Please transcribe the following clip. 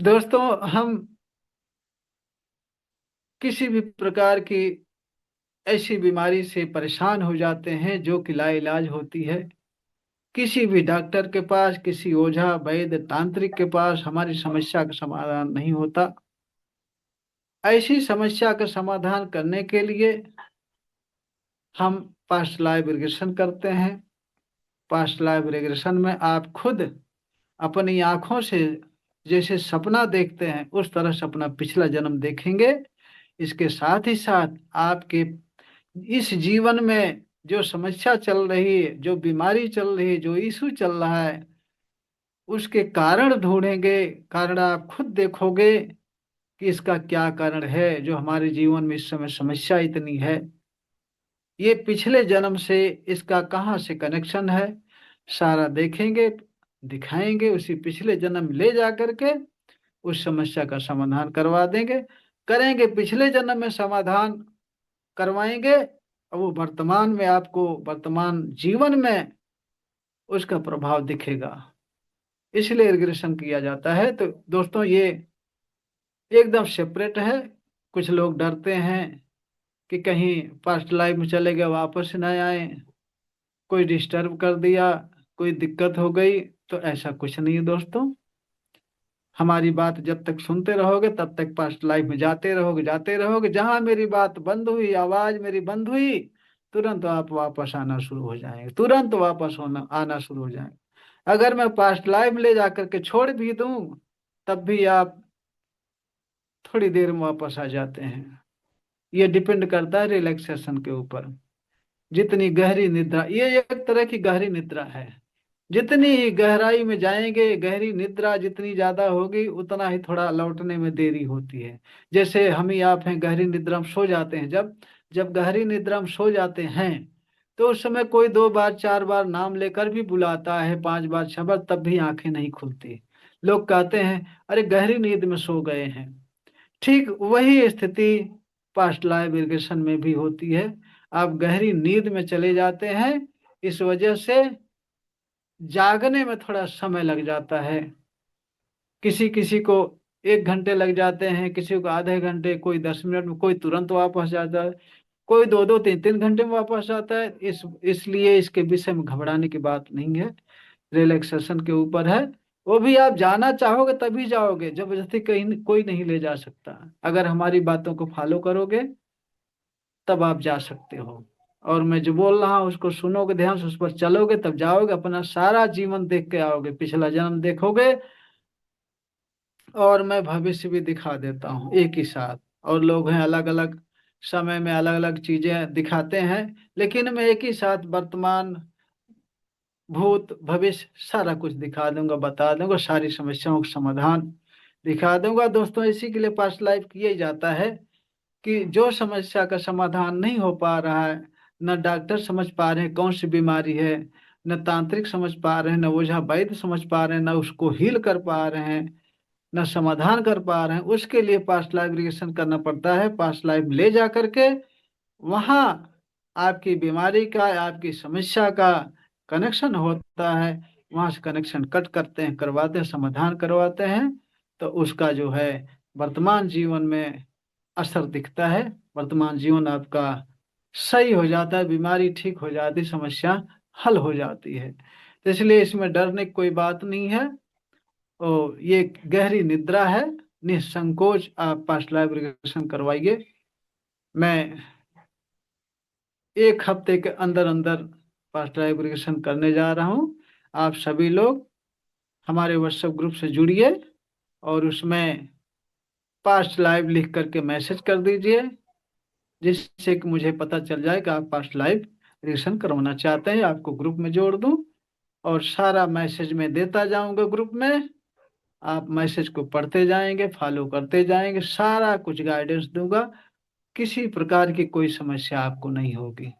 दोस्तों, हम किसी भी प्रकार की ऐसी बीमारी से परेशान हो जाते हैं जो कि लाइलाज होती है। किसी भी डॉक्टर के पास, किसी ओझा वैद्य तांत्रिक के पास हमारी समस्या का समाधान नहीं होता। ऐसी समस्या का समाधान करने के लिए हम पास्ट लाइफ रिग्रेशन करते हैं। पास्ट लाइफ रिग्रेशन में आप खुद अपनी आंखों से जैसे सपना देखते हैं उस तरह से अपना पिछला जन्म देखेंगे। इसके साथ ही साथ आपके इस जीवन में जो समस्या चल रही है, जो बीमारी चल रही है, जो इशू चल रहा है, उसके कारण ढूंढेंगे। कारण आप खुद देखोगे कि इसका क्या कारण है जो हमारे जीवन में इस समय समस्या इतनी है। ये पिछले जन्म से इसका कहाँ से कनेक्शन है, सारा देखेंगे, दिखाएंगे। उसी पिछले जन्म ले जा करके उस समस्या का समाधान करवा देंगे। करेंगे पिछले जन्म में समाधान, करवाएंगे और वो वर्तमान में आपको वर्तमान जीवन में उसका प्रभाव दिखेगा। इसलिए रिग्रेशन किया जाता है। तो दोस्तों, ये एकदम सेपरेट है। कुछ लोग डरते हैं कि कहीं पास्ट लाइफ में चले गए वापस न आए, कोई डिस्टर्ब कर दिया, कोई दिक्कत हो गई। तो ऐसा कुछ नहीं है दोस्तों। हमारी बात जब तक सुनते रहोगे तब तक पास्ट लाइफ में जाते रहोगे, जाते रहोगे। जहां मेरी बात बंद हुई, आवाज मेरी बंद हुई, तुरंत आप वापस आना शुरू हो जाएंगे, तुरंत वापस होना आना शुरू हो जाएंगे। अगर मैं पास्ट लाइफ में ले जाकर के छोड़ भी दूं तब भी आप थोड़ी देर में वापस आ जाते हैं। ये डिपेंड करता है रिलैक्सेशन के ऊपर। जितनी गहरी निद्रा, ये एक तरह की गहरी निद्रा है। जितनी ही गहराई में जाएंगे, गहरी निद्रा जितनी ज्यादा होगी उतना ही थोड़ा लौटने में देरी होती है। जैसे हम ही आप हैं, गहरी निद्रा में सो जाते हैं। जब जब गहरी निद्रा में सो जाते हैं तो उस समय कोई 2 बार 4 बार नाम लेकर भी बुलाता है, 5 बार 6 बार, तब भी आंखें नहीं खुलती। लोग कहते हैं अरे गहरी नींद में सो गए हैं। ठीक वही स्थिति पास्ट लाइफ रिग्रेशन में भी होती है। आप गहरी नींद में चले जाते हैं, इस वजह से जागने में थोड़ा समय लग जाता है। किसी किसी को 1 घंटे लग जाते हैं, किसी को आधे घंटे, कोई 10 मिनट में, कोई तुरंत वापस जाता है, कोई 2-2 3-3 घंटे में वापस आता है। इसलिए इसके विषय में घबराने की बात नहीं है। रिलैक्सेशन के ऊपर है। वो भी आप जाना चाहोगे तभी जाओगे, जबरदस्ती कहीं कोई नहीं ले जा सकता। अगर हमारी बातों को फॉलो करोगे तब आप जा सकते हो। और मैं जो बोल रहा हूँ उसको सुनोगे, ध्यान से उस पर चलोगे, तब जाओगे, अपना सारा जीवन देख के आओगे, पिछला जन्म देखोगे। और मैं भविष्य भी दिखा देता हूँ एक ही साथ। और लोग हैं अलग अलग समय में अलग अलग चीजें दिखाते हैं, लेकिन मैं एक ही साथ वर्तमान, भूत, भविष्य सारा कुछ दिखा दूंगा, बता दूंगा, सारी समस्याओं का समाधान दिखा दूंगा। दोस्तों, इसी के लिए पास्ट लाइफ किया ही जाता है कि जो समस्या का समाधान नहीं हो पा रहा है, न डॉक्टर समझ पा रहे हैं कौन सी बीमारी है, न तांत्रिक समझ पा रहे हैं, न ओझा वैद्य समझ पा रहे हैं, न उसको हील कर पा रहे हैं, न समाधान कर पा रहे हैं, उसके लिए पास्ट लाइफ रिग्रेशन करना पड़ता है। पास्ट लाइफ ले जा करके वहाँ आपकी बीमारी का, आपकी समस्या का कनेक्शन होता है। वहाँ से कनेक्शन कट करते हैं, करवाते हैं, समाधान करवाते हैं। तो उसका जो है वर्तमान जीवन में असर दिखता है। वर्तमान जीवन आपका सही हो जाता है, बीमारी ठीक हो जाती, समस्या हल हो जाती है। तो इसलिए इसमें डरने की कोई बात नहीं है। और ये गहरी निद्रा है। निसंकोच आप पास्ट लाइफ रिग्रेशन करवाइए। मैं 1 हफ्ते के अंदर अंदर पास्ट लाइफ रिग्रेशन करने जा रहा हूँ। आप सभी लोग हमारे व्हाट्सएप ग्रुप से जुड़िए और उसमें पास्ट लाइफ लिख करके मैसेज कर दीजिए, जिससे कि मुझे पता चल जाए कि आप पास्ट लाइफ रिग्रेशन करवाना चाहते हैं, आपको ग्रुप में जोड़ दूं। और सारा मैसेज मैं देता जाऊंगा ग्रुप में। आप मैसेज को पढ़ते जाएंगे, फॉलो करते जाएंगे, सारा कुछ गाइडेंस दूंगा। किसी प्रकार की कोई समस्या आपको नहीं होगी।